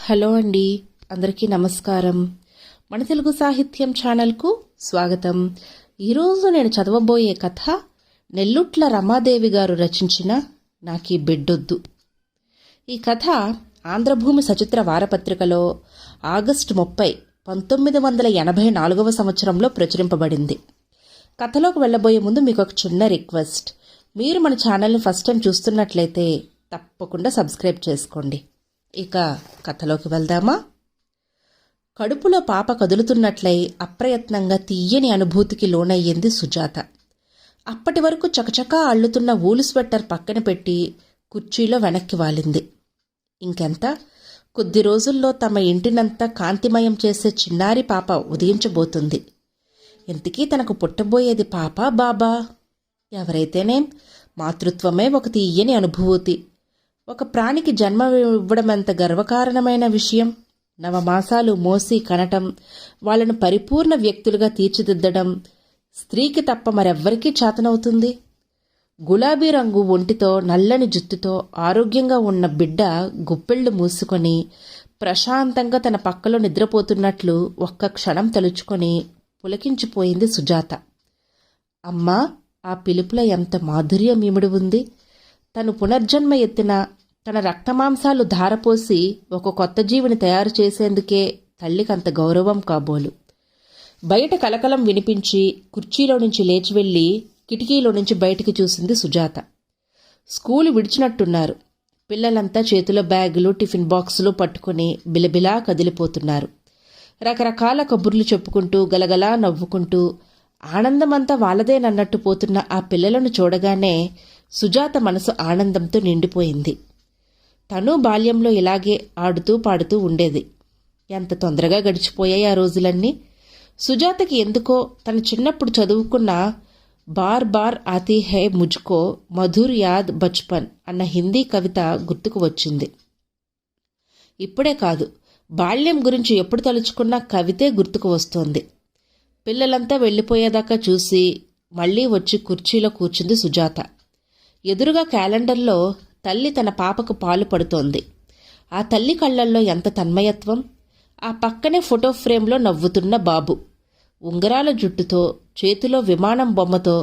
Hello అండి, అందరికీ నమస్కారం. మన తెలుగు సాహిత్యం ఛానల్కు స్వాగతం. ఈరోజు నేను చదవబోయే కథ నెల్లుట్ల రమాదేవి గారు రచించిన నాకీ బిడ్డొద్దు. ఈ కథ ఆంధ్రభూమి సచిత్ర వారపత్రికలో ఆగస్టు 30, 1984 సంవత్సరంలో ప్రచురింపబడింది. కథలోకి వెళ్ళబోయే ముందు మీకు ఒక చిన్న రిక్వెస్ట్. మీరు మన ఛానల్ని ఫస్ట్ టైం చూస్తున్నట్లయితే తప్పకుండా సబ్స్క్రైబ్ చేసుకోండి. ఇక కథలోకి వెళ్దామా? కడుపులో పాప కదులుతున్నట్లయి అప్రయత్నంగా తీయని అనుభూతికి లోనయ్యింది సుజాత. అప్పటి వరకు చకచకా అల్లుతున్న ఊలు స్వెట్టర్ పక్కన పెట్టి కుర్చీలో వెనక్కి వాలింది. ఇంకెంత, కొద్ది రోజుల్లో తమ ఇంటినంతా కాంతిమయం చేసే చిన్నారి పాప ఉదయించబోతుంది. ఇంతకీ తనకు పుట్టబోయేది పాపా బాబా? ఎవరైతేనేం, మాతృత్వమే ఒక తీయని అనుభూతి. ఒక ప్రాణికి జన్మ ఇవ్వడమంత గర్వకారణమైన విషయం. నవమాసాలు మోసి కనటం, వాళ్లను పరిపూర్ణ వ్యక్తులుగా తీర్చిదిద్దడం స్త్రీకి తప్ప మరెవ్వరికీ చేతనవుతుంది. గులాబీ రంగు ఒంటితో నల్లని జుత్తుతో ఆరోగ్యంగా ఉన్న బిడ్డ గుప్పెళ్లు మూసుకొని ప్రశాంతంగా తన పక్కలో నిద్రపోతున్నట్లు ఒక్క క్షణం తలుచుకొని పులకించిపోయింది సుజాత. అమ్మా, ఆ పిలుపులో ఎంత మాధుర్యం ఇమిడి ఉంది. తను పునర్జన్మ ఎత్తిన తన రక్తమాంసాలు ధారపోసి ఒక కొత్త జీవిని తయారు చేసేందుకే తల్లికంత గౌరవం కాబోలు. బయట కలకలం వినిపించి కుర్చీలో నుంచి లేచి వెళ్లి కిటికీలో నుంచి బయటికి చూసింది సుజాత. స్కూలు విడిచినట్టున్నారు. పిల్లలంతా చేతిలో బ్యాగులు, టిఫిన్ బాక్సులు పట్టుకుని బిలబిలా కదిలిపోతున్నారు. రకరకాల కబుర్లు చెప్పుకుంటూ గలగలా నవ్వుకుంటూ ఆనందమంతా వాళ్ళదేనన్నట్టు పోతున్న ఆ పిల్లలను చూడగానే సుజాత మనసు ఆనందంతో నిండిపోయింది. తను బాల్యంలో ఇలాగే ఆడుతూ పాడుతూ ఉండేది. ఎంత తొందరగా గడిచిపోయాయి ఆ రోజులన్నీ. సుజాతకి ఎందుకో తను చిన్నప్పుడు చదువుకున్న బార్ బార్ ఆతీ హై ముజ్కో మధుర్ యాద్ బచ్పన్ అన్న హిందీ కవిత గుర్తుకు వచ్చింది. ఇప్పుడే కాదు, బాల్యం గురించి ఎప్పుడు తలుచుకున్నా కవితే గుర్తుకు వస్తోంది. పిల్లలంతా వెళ్ళిపోయేదాకా చూసి మళ్లీ వచ్చి కుర్చీలో కూర్చుంది సుజాత. ఎదురుగా క్యాలెండర్లో తల్లి తన పాపకు పాలు పడుతోంది. ఆ తల్లి కళ్లల్లో ఎంత తన్మయత్వం! ఆ పక్కనే ఫోటో ఫ్రేమ్లో నవ్వుతున్న బాబు, ఉంగరాల జుట్టుతో, చేతిలో విమానం బొమ్మతో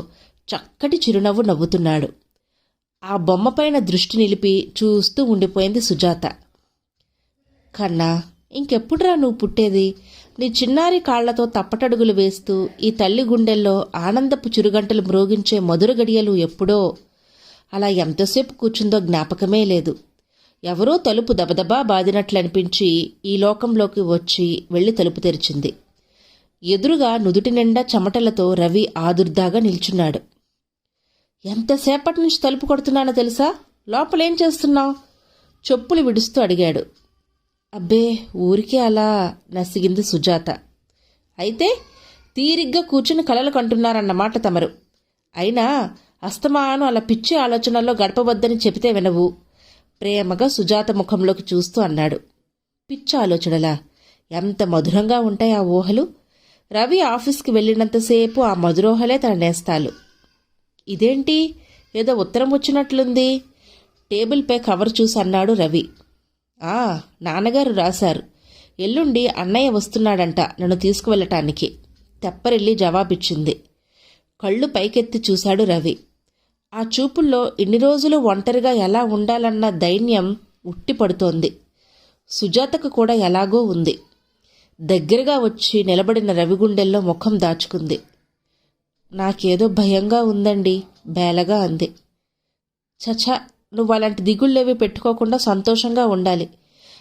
చక్కటి చిరునవ్వు నవ్వుతున్నాడు. ఆ బొమ్మపైన దృష్టి నిలిపి చూస్తూ ఉండిపోయింది సుజాత. కన్నా, ఇంకెప్పుడురా నువ్వు పుట్టేది? నీ చిన్నారి కాళ్లతో తప్పటడుగులు వేస్తూ ఈ తల్లి గుండెల్లో ఆనందపు చిరుగంటలు మ్రోగించే మధుర గడియలు ఎప్పుడో. అలా ఎంతసేపు కూర్చుందో జ్ఞాపకమే లేదు. ఎవరో తలుపు దబదబా బాదినట్లనిపించి ఈ లోకంలోకి వచ్చి వెళ్లి తలుపు తెరిచింది. ఎదురుగా నుదుటి నిండా చెమటలతో రవి ఆదుర్దాగా నిల్చున్నాడు. ఎంతసేపటి నుంచి తలుపు కొడుతున్నానో తెలుసా? లోపలేం చేస్తున్నావు? చెప్పులు విడుస్తూ అడిగాడు. అబ్బే, ఊరికే అలా నసిగింది సుజాత. అయితే తీరిగ్గా కూర్చుని కలలు కంటున్నారన్నమాట తమరు. అయినా అస్తమాను అలా పిచ్చి ఆలోచనల్లో గడపవద్దని చెబితే వినవు. ప్రేమగా సుజాత ముఖంలోకి చూస్తూ అన్నాడు. పిచ్చి ఆలోచనలా? ఎంత మధురంగా ఉంటాయి ఆ ఊహలు. రవి ఆఫీస్కి వెళ్ళినంతసేపు ఆ మధురోహలే తన నేస్తాలు. ఇదేంటి, ఏదో ఉత్తరం వచ్చినట్లుంది? టేబుల్పై కవర్ చూసి అన్నాడు రవి. నాన్నగారు రాశారు. ఎల్లుండి అన్నయ్య వస్తున్నాడంట నన్ను తీసుకువెళ్ళటానికి. తెప్పరిల్లి జవాబిచ్చింది. కళ్ళు పైకెత్తి చూశాడు రవి. ఆ చూపుల్లో ఇన్ని రోజులు ఒంటరిగా ఎలా ఉండాలన్న దైన్యం ఉట్టిపడుతోంది. సుజాతకు కూడా ఎలాగో ఉంది. దగ్గరగా వచ్చి నిలబడిన రవి గుండెల్లో ముఖం దాచుకుంది. నాకేదో భయంగా ఉందండి, బేలగా అంది. చచా, నువ్వు అలాంటి దిగుళ్ళేవి పెట్టుకోకుండా సంతోషంగా ఉండాలి.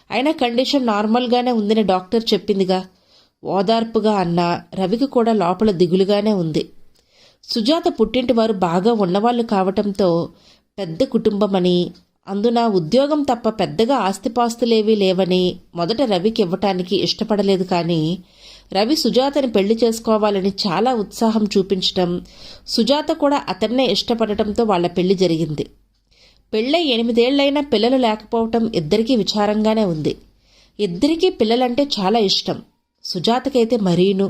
అయినా కండిషన్ నార్మల్గానే ఉందని డాక్టర్ చెప్పిందిగా. ఓదార్పుగా అన్నా రవికి కూడా లోపల దిగులుగానే ఉంది. సుజాత పుట్టింటి వారు బాగా ఉన్నవాళ్లు కావటంతో పెద్ద కుటుంబమని, అందున ఉద్యోగం తప్ప పెద్దగా ఆస్తిపాస్తులేవీ లేవని మొదట రవికి ఇవ్వటానికి ఇష్టపడలేదు. కానీ రవి సుజాతని పెళ్లి చేసుకోవాలని చాలా ఉత్సాహం చూపించటం, సుజాత కూడా అతన్నే ఇష్టపడటంతో వాళ్ల పెళ్లి జరిగింది. పెళ్ళై 8 ఏళ్లైనా పిల్లలు లేకపోవటం ఇద్దరికీ విచారంగానే ఉంది. ఇద్దరికీ పిల్లలంటే చాలా ఇష్టం. సుజాతకైతే మరీను.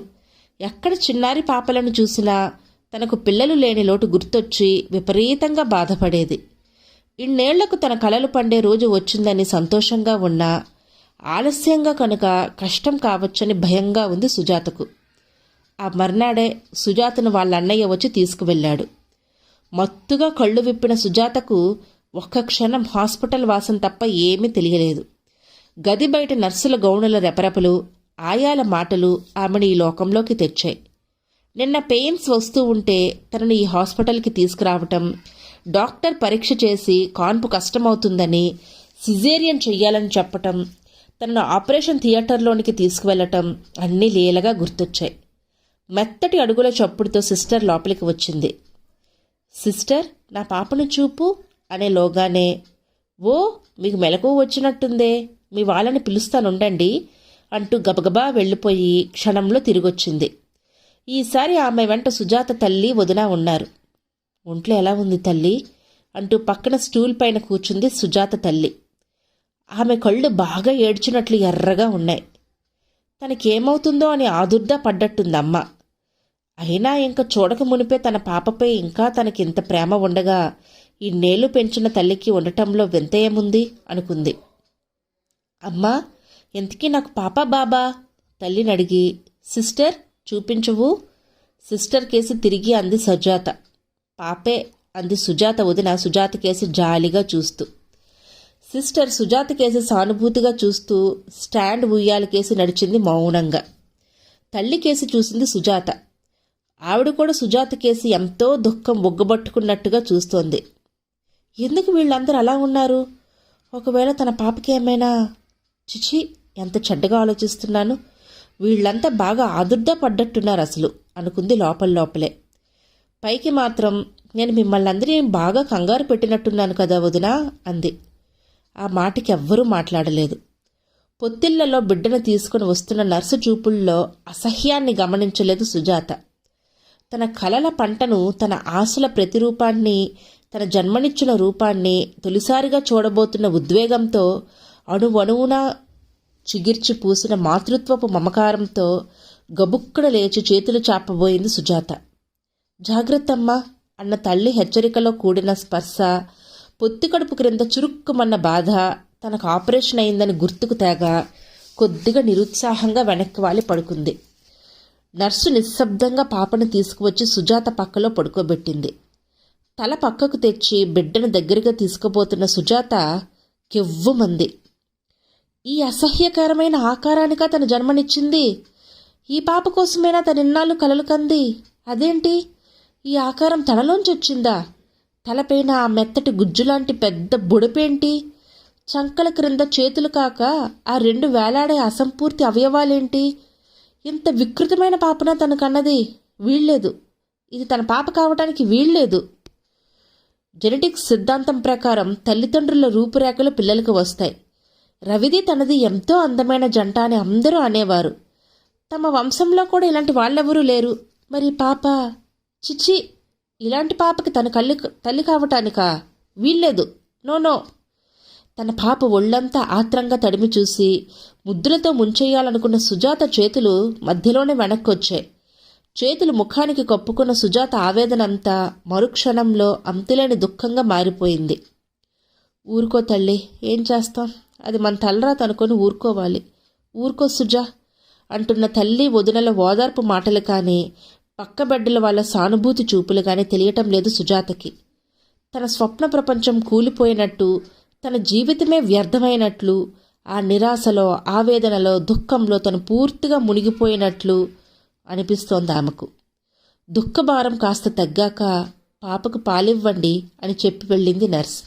ఎక్కడ చిన్నారి పాపలను చూసినా తనకు పిల్లలు లేని లోటు గుర్తొచ్చి విపరీతంగా బాధపడేది. ఇన్నేళ్లకు తన కలలు పండే రోజు వచ్చిందని సంతోషంగా ఉన్నా ఆలస్యంగా కనుక కష్టం కావచ్చని భయంగా ఉంది సుజాతకు. ఆ మర్నాడే సుజాతను వాళ్ళ అన్నయ్య వచ్చి తీసుకువెళ్ళాడు. మత్తుగా కళ్ళు విప్పిన సుజాతకు ఒక్క క్షణం హాస్పిటల్ వాసం తప్ప ఏమీ తెలియలేదు. గది బయట నర్సుల గౌనుల రెపరెపలు, ఆయాల మాటలు ఆమెను ఈ లోకంలోకి తెచ్చాయి. నిన్న పెయిన్స్ వస్తూ ఉంటే తనను ఈ హాస్పిటల్కి తీసుకురావటం, డాక్టర్ పరీక్ష చేసి కాన్పు కష్టమవుతుందని సిజేరియన్ చెయ్యాలని చెప్పటం, తనను ఆపరేషన్ థియేటర్లోనికి తీసుకువెళ్ళటం అన్నీ లీలగా గుర్తొచ్చాయి. మెత్తటి అడుగుల చప్పుడుతో సిస్టర్ లోపలికి వచ్చింది. సిస్టర్, నా పాపను చూపు అనేలోగానే, ఓ మీకు మెలకువ వచ్చినట్టుందే, మీ వాళ్ళని పిలుస్తానుండండి అంటూ గబగబా వెళ్ళిపోయి క్షణంలో తిరిగొచ్చింది. ఈసారి ఆమె వెంట సుజాత తల్లి వదిన ఉన్నారు. ఒంట్లో ఎలా ఉంది తల్లి అంటూ పక్కన స్టూల్ పైన కూర్చుంది సుజాత తల్లి. ఆమె కళ్ళు బాగా ఏడ్చినట్లు ఎర్రగా ఉన్నాయి. తనకేమవుతుందో అని ఆదుర్దా పడ్డట్టుందమ్మ. అయినా ఇంక చూడక మునిపే తన పాపపై ఇంకా తనకింత ప్రేమ ఉండగా ఇన్నేళ్లు పెంచిన తల్లికి ఉండటంలో వింత ఏముంది అనుకుంది. అమ్మా, ఎంతకీ నాకు పాప బాబా తల్లిని అడిగి, సిస్టర్ చూపించవు సిస్టర్ కేసి తిరిగి అంది సుజాత. పాపే అంది సుజాత వదిన సుజాత కేసి జాలిగా చూస్తూ. సిస్టర్ సుజాత కేసి సానుభూతిగా చూస్తూ స్టాండ్ ఉయ్యాల కేసి నడిచింది మౌనంగా. తల్లి కేసి చూసింది సుజాత. ఆవిడ కూడా సుజాత కేసి ఎంతో దుఃఖం ఒగ్గబట్టుకున్నట్టుగా చూస్తోంది. ఎందుకు వీళ్ళందరూ అలా ఉన్నారు? ఒకవేళ తన పాపకి ఏమైనా? చిచి, ఎంత చెడ్డగా ఆలోచిస్తున్నాను. వీళ్ళంతా బాగా ఆదుర్దా పడ్డట్టున్నారు అసలు అనుకుంది లోపలే. పైకి మాత్రం నేను మిమ్మల్ని అందరినీ బాగా కంగారు పెట్టినట్టున్నాను కదా వదినా అంది. ఆ మాటకి ఎవ్వరూ మాట్లాడలేదు. పొత్తిళ్లలో బిడ్డను తీసుకుని వస్తున్న నర్సు చూపుల్లో అసహ్యాన్ని గమనించలేదు సుజాత. తన కలల పంటను, తన ఆశల ప్రతిరూపాన్ని, తన జన్మనిచ్చిన రూపాన్ని తొలిసారిగా చూడబోతున్న ఉద్వేగంతో, అణువణువునా చిగిర్చి పూసిన మాతృత్వపు మమకారంతో గబుక్కున లేచి చేతులు చాపబోయింది సుజాత. జాగ్రత్తమ్మా అన్న తల్లి హెచ్చరికలో కూడిన స్పర్శ, పొత్తికడుపు క్రింద చురుక్కుమన్న బాధ, తనకు ఆపరేషన్ అయిందని గుర్తుకు తేగ కొద్దిగా నిరుత్సాహంగా వెనక్కి వాలి పడుకుంది. నర్సు నిశ్శబ్దంగా పాపను తీసుకువచ్చి సుజాత పక్కలో పడుకోబెట్టింది. తల పక్కకు తెచ్చి బిడ్డను దగ్గరగా తీసుకుపోతున్న సుజాత కెవ్వుమంది. ఈ అసహ్యకరమైన ఆకారానికా తన జన్మనిచ్చింది? ఈ పాప కోసమైనా తనిన్నాళ్ళు కలలు కంది? అదేంటి, ఈ ఆకారం తనలోంచి వచ్చిందా? తలపైన ఆ మెత్తటి గుజ్జులాంటి పెద్ద బుడపేంటి? చంకల క్రింద చేతులు కాక ఆ రెండు వేలాడే అసంపూర్తి అవయవాలేంటి? ఇంత వికృతమైన పాపన తనకన్నది? వీల్లేదు, ఇది తన పాప కావటానికి వీల్లేదు. జెనెటిక్స్ సిద్ధాంతం ప్రకారం తల్లిదండ్రుల రూపురేఖలు పిల్లలకు వస్తాయి. రవిది తనది ఎంతో అందమైన జంట అని అందరూ అనేవారు. తమ వంశంలో కూడా ఇలాంటి వాళ్ళెవరూ లేరు. మరి పాప? చిచ్చి, ఇలాంటి పాపకి తన తల్లి కావటానికా? వీల్లేదు, నో. తన పాప ఒళ్ళంతా ఆత్రంగా తడిమి చూసి ముద్దులతో ముంచెయ్యాలనుకున్న సుజాత చేతులు మధ్యలోనే వెనక్కొచ్చాయి. చేతులు ముఖానికి కప్పుకున్న సుజాత ఆవేదనంతా మరుక్షణంలో అంతులేని దుఃఖంగా మారిపోయింది. ఊరుకో తల్లి, ఏం చేస్తాం, అది మన తలరాత అనుకొని ఊరుకోవాలి. ఊరుకో సుజా అంటున్న తల్లి వదినల ఓదార్పు మాటలు కానీ, పక్క బిడ్డల వాళ్ళ సానుభూతి చూపులు కానీ తెలియటం లేదు సుజాతకి. తన స్వప్న ప్రపంచం కూలిపోయినట్టు, తన జీవితమే వ్యర్థమైనట్లు, ఆ నిరాశలో, ఆవేదనలో, దుఃఖంలో తను పూర్తిగా మునిగిపోయినట్లు అనిపిస్తోంది ఆమెకు. దుఃఖభారం కాస్త తగ్గాక పాపకు పాలివ్వండి అని చెప్పి వెళ్ళింది నర్స్.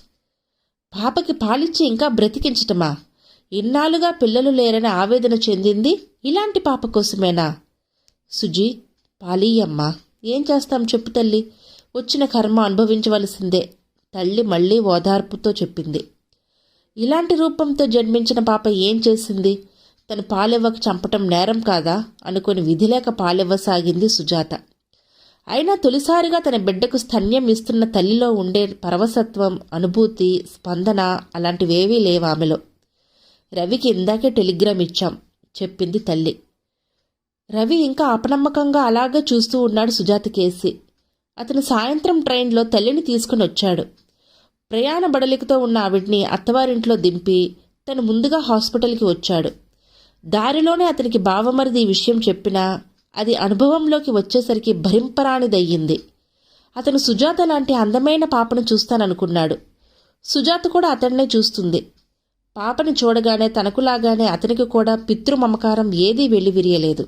పాపకి పాలిచ్చి ఇంకా బ్రతికించటమా? ఇన్నాళ్ళుగా పిల్లలు లేరని ఆవేదన చెందింది ఇలాంటి పాప కోసమేనా? సుజీ, పాలీయమ్మా, ఏం చేస్తాం చెప్పు తల్లి, వచ్చిన కర్మ అనుభవించవలసిందే తల్లి మళ్ళీ ఓదార్పుతో చెప్పింది. ఇలాంటి రూపంతో జన్మించిన పాప ఏం చేసింది? తను పాలివ్వక చంపటం నేరం కాదా అనుకుని విధిలేక పాలివ్వసాగింది సుజాత. అయినా తొలిసారిగా తన బిడ్డకు స్తన్యం ఇస్తున్న తల్లిలో ఉండే పరవశత్వం, అనుభూతి, స్పందన అలాంటివేవీ లేవామెలో. రవికి ఇందాకే టెలిగ్రామ్ ఇచ్చాం చెప్పింది తల్లి. రవి ఇంకా అపనమ్మకంగా అలాగే చూస్తూ ఉన్నాడు సుజాత కేసి. అతను సాయంత్రం ట్రైన్లో తల్లిని తీసుకుని వచ్చాడు. ప్రయాణ బడలికతో ఉన్న ఆవిడ్ని అత్తవారింట్లో దింపి తను ముందుగా హాస్పిటల్కి వచ్చాడు. దారిలోనే అతనికి బావమరిది ఈ విషయం చెప్పినా అది అనుభవంలోకి వచ్చేసరికి భరింపరానిదయ్యింది. అతను సుజాత లాంటి అందమైన పాపను చూస్తాననుకున్నాడు. సుజాత కూడా అతన్నే చూస్తుంది. పాపని చూడగానే తనకులాగానే అతనికి కూడా పితృమమకారం ఏదీ వెళ్లివిరియలేదు.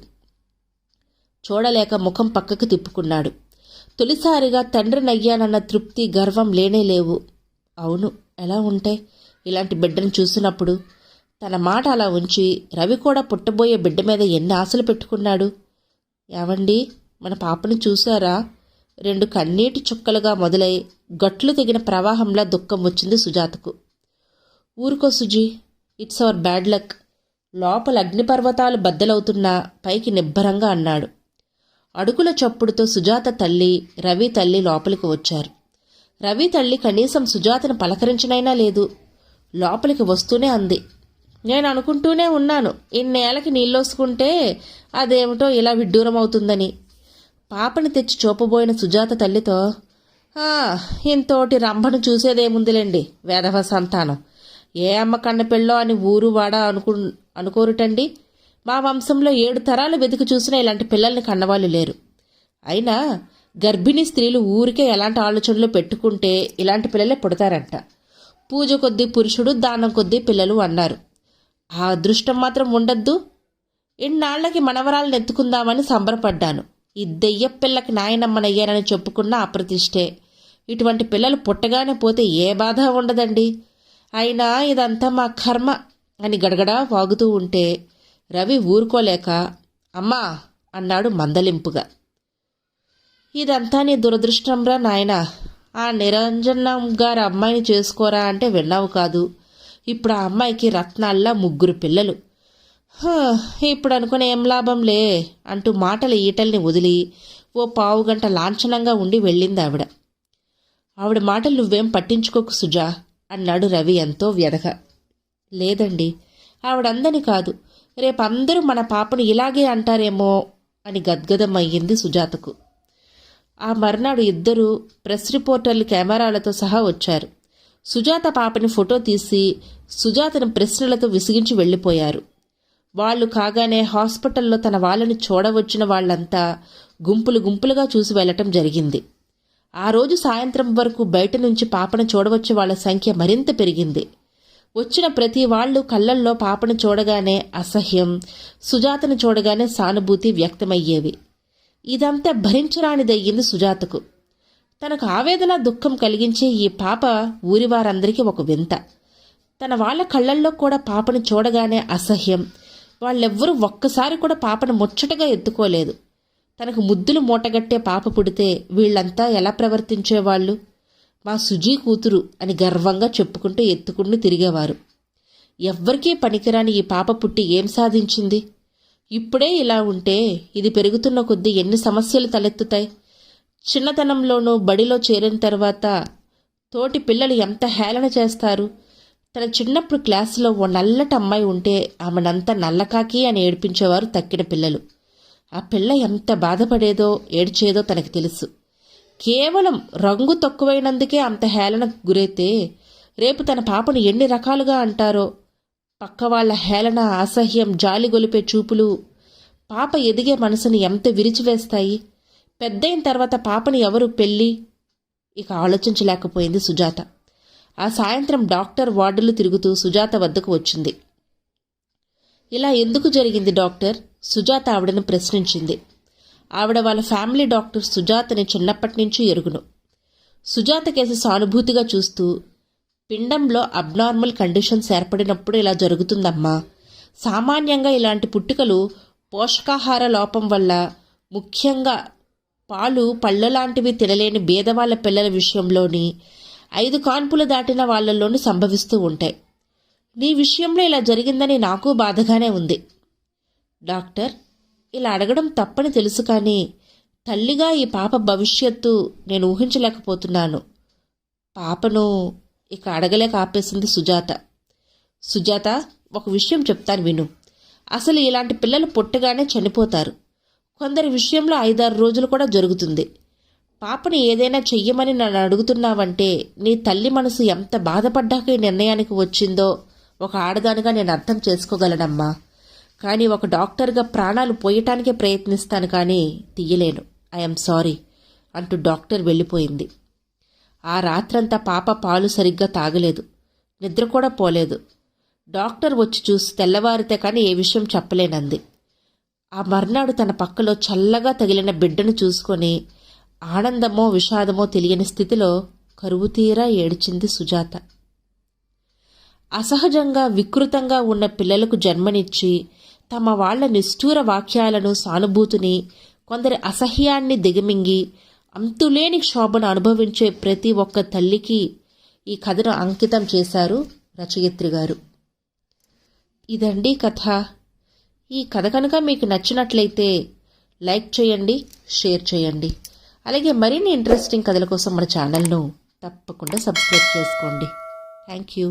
చూడలేక ముఖం పక్కకు తిప్పుకున్నాడు. తొలిసారిగా తండ్రినయ్యానన్న తృప్తి, గర్వం లేనేలేవు. అవును, ఎలా ఉంటే ఇలాంటి బిడ్డను చూసినప్పుడు. తన మాట అలా ఉంచి రవి కూడా పుట్టబోయే బిడ్డ మీద ఎన్ని ఆశలు పెట్టుకున్నాడు. ఏవండి, మన పాపను చూశారా? 2 కన్నీటి చుక్కలుగా మొదలై గట్లు తెగిన ప్రవాహంలా దుఃఖం వచ్చింది సుజాతకు. ఊరుకో Suji, it's our bad luck. లోపల అగ్నిపర్వతాలు బద్దలవుతున్నా పైకి నిబ్బరంగా అన్నాడు. అడుగుల చప్పుడుతో సుజాత తల్లి, రవి తల్లి లోపలికి వచ్చారు. రవి తల్లి కనీసం సుజాతను పలకరించనైనా లేదు. లోపలికి వస్తూనే అంది, నేను అనుకుంటూనే ఉన్నాను ఇన్నేళ్ళకి నీళ్ళోసుకుంటే అదేమిటో ఇలా విడ్డూరం అవుతుందని. పాపని తెచ్చి చూపబోయిన సుజాత తల్లితో, ఇంతోటి రంభను చూసేదేముందిలేండి, వేధవ సంతానం. ఏ అమ్మ కన్న పెళ్ళో అని ఊరు వాడ అనుకోరుటండి. మా వంశంలో 7 తరాలు వెతికి చూసినా ఇలాంటి పిల్లల్ని కన్నవాళ్ళు లేరు. అయినా గర్భిణీ స్త్రీలు ఊరికే ఎలాంటి ఆలోచనలు పెట్టుకుంటే ఇలాంటి పిల్లలే పుడతారంట. పూజ కొద్దీ పురుషుడు, దానం కొద్దీ పిల్లలు అన్నారు. ఆ అదృష్టం మాత్రం ఉండద్దు. ఇన్నాళ్లకి మనవరాలను ఎత్తుకుందామని సంబరపడ్డాను. ఈ దెయ్య పిల్లకి నాయనమ్మనయ్యానని చెప్పుకున్న అప్రతిష్టే. ఇటువంటి పిల్లలు పుట్టగానే పోతే ఏ బాధ ఉండదండి. అయినా ఇదంతా మా కర్మ అని గడగడా వాగుతూ ఉంటే రవి ఊరుకోలేక, అమ్మా అన్నాడు మందలింపుగా. ఇదంతా నీ దురదృష్టంరా నాయనా. ఆ నిరంజనం గారి అమ్మాయిని చేసుకోరా అంటే విన్నావు కాదు. ఇప్పుడు ఆ అమ్మాయికి రత్నాల్లా 3 పిల్లలు. ఇప్పుడు అనుకుని ఏం లాభంలే అంటూ మాటల ఈటల్ని వదిలి ఓ పావుగంట లాంఛనంగా ఉండి వెళ్ళింది ఆవిడ. ఆవిడ మాటలు నువ్వేం పట్టించుకోకు సుజా అన్నాడు రవి ఎంతో వ్యధగా. లేదండి, ఆవిడందని కాదు, రేపందరూ మన పాపను ఇలాగే అంటారేమో అని గద్గదమయ్యింది సుజాతకు. ఆ మర్నాడు ఇద్దరూ ప్రెస్ రిపోర్టర్లు కెమెరాలతో సహా వచ్చారు. సుజాత పాపని ఫోటో తీసి సుజాతను ప్రశ్నలతో విసిగించి వెళ్ళిపోయారు. వాళ్లు కాగానే హాస్పిటల్లో తన వాళ్ళని చూడవచ్చిన వాళ్లంతా గుంపులు గుంపులుగా చూసి వెళ్లటం జరిగింది. ఆ రోజు సాయంత్రం వరకు బయట నుంచి పాపను చూడవచ్చే వాళ్ల సంఖ్య మరింత పెరిగింది. వచ్చిన ప్రతి వాళ్లు కళ్ళల్లో పాపను చూడగానే అసహ్యం, సుజాతను చూడగానే సానుభూతి వ్యక్తమయ్యేవి. ఇదంతా భరించరానిదయ్యింది సుజాతకు. తనకు ఆవేదన, దుఃఖం కలిగించే ఈ పాప ఊరివారందరికీ ఒక వింత. తన వాళ్ల కళ్ళల్లో కూడా పాపను చూడగానే అసహ్యం. వాళ్ళెవ్వరూ ఒక్కసారి కూడా పాపను ముచ్చటగా ఎత్తుకోలేదు. తనకు ముద్దులు మూటగట్టే పాప పుడితే వీళ్లంతా ఎలా ప్రవర్తించేవాళ్లు? మా సుజీ కూతురు అని గర్వంగా చెప్పుకుంటూ ఎత్తుకుంటూ తిరిగేవారు. ఎవ్వరికీ పనికిరాని ఈ పాప పుట్టి ఏం సాధించింది? ఇప్పుడే ఇలా ఉంటే ఇది పెరుగుతున్న కొద్దీ ఎన్ని సమస్యలు తలెత్తుతాయి. చిన్నతనంలోనూ బడిలో చేరిన తర్వాత తోటి పిల్లలు ఎంత హేళన చేస్తారు. తన చిన్నప్పుడు క్లాసులో ఓ నల్లటి అమ్మాయి ఉంటే ఆమెనంతా నల్లకాకి అని ఏడిపించేవారు తక్కిన పిల్లలు. ఆ పిల్ల ఎంత బాధపడేదో ఏడ్చేదో తనకి తెలుసు. కేవలం రంగు తక్కువైనందుకే అంత హేళనకు గురైతే రేపు తన పాపను ఎన్ని రకాలుగా అంటారో. పక్కవాళ్ల హేళన, అసహ్యం, జాలి గొలిపే చూపులు పాప ఎదిగే మనసుని ఎంత విరిచివేస్తాయి. పెద్దయిన తర్వాత పాపని ఎవరు పెళ్ళి? ఇక ఆలోచించలేకపోయింది సుజాత. ఆ సాయంత్రం డాక్టర్ వార్డులు తిరుగుతూ సుజాత వద్దకు వచ్చింది. ఇలా ఎందుకు జరిగింది డాక్టర్? సుజాత ఆవిడను ప్రశ్నించింది. ఆవిడ వాళ్ళ ఫ్యామిలీ డాక్టర్ సుజాతని చిన్నప్పటి నుంచి ఎరుగును. సుజాత కేసు సానుభూతిగా చూస్తూ, పిండంలో అబ్నార్మల్ కండిషన్స్ ఏర్పడినప్పుడు ఇలా జరుగుతుందమ్మా. సామాన్యంగా ఇలాంటి పుట్టుకలు పోషకాహార లోపం వల్ల, ముఖ్యంగా పాలు పళ్ళలాంటివి తినలేని బీదవాళ్ల పిల్లల విషయంలోని 5 కాన్పులు దాటిన వాళ్లలోనూ సంభవిస్తూ ఉంటాయి. నీ విషయంలో ఇలా జరిగిందని నాకు బాధగానే ఉంది. డాక్టర్, ఇలా అడగడం తప్పని తెలుసు, కానీ తల్లిగా ఈ పాప భవిష్యత్తు నేను ఊహించలేకపోతున్నాను. పాపను ఇక అడగలేక ఆపేసింది సుజాత. సుజాత, ఒక విషయం చెప్తాను విను. అసలు ఇలాంటి పిల్లలు పుట్టగానే చనిపోతారు. కొందరి విషయంలో 5-6 రోజులు కూడా జరుగుతుంది. పాపని ఏదైనా చెయ్యమని నన్ను అడుగుతున్నావంటే నీ తల్లి మనసు ఎంత బాధపడ్డాక ఈ నిర్ణయానికి వచ్చిందో ఒక ఆడదానిగా నేను అర్థం చేసుకోగలనమ్మా. కానీ ఒక డాక్టర్గా ప్రాణాలు పోయటానికే ప్రయత్నిస్తాను కానీ తీయలేను. ఐఎమ్ సారీ అంటూ డాక్టర్ వెళ్ళిపోయింది. ఆ రాత్రంతా పాప పాలు సరిగ్గా తాగలేదు, నిద్ర కూడా పోలేదు. డాక్టర్ వచ్చి చూసి తెల్లవారితే కానీ ఏ విషయం చెప్పలేనంది. ఆ మర్నాడు తన పక్కలో చల్లగా తగిలిన బిడ్డను చూసుకొని ఆనందమో విషాదమో తెలియని స్థితిలో కరువు తీరా ఏడ్చింది సుజాత. అసహజంగా వికృతంగా ఉన్న పిల్లలకు జన్మనిచ్చి తమ వాళ్ల నిష్ఠూర వాక్యాలను, సానుభూతిని, కొందరి అసహ్యాన్ని దిగమింగి అంతులేని క్షోభను అనుభవించే ప్రతి ఒక్క తల్లికి ఈ కథను అంకితం చేశారు రచయిత్రి గారు. ఇదండి కథ. ఈ కథ కనుక మీకు నచ్చినట్లయితే లైక్ చేయండి, షేర్ చేయండి. అలాగే మరిన్ని ఇంట్రెస్టింగ్ కథల కోసం మన ఛానల్ను తప్పకుండా సబ్స్క్రైబ్ చేసుకోండి. Thank you.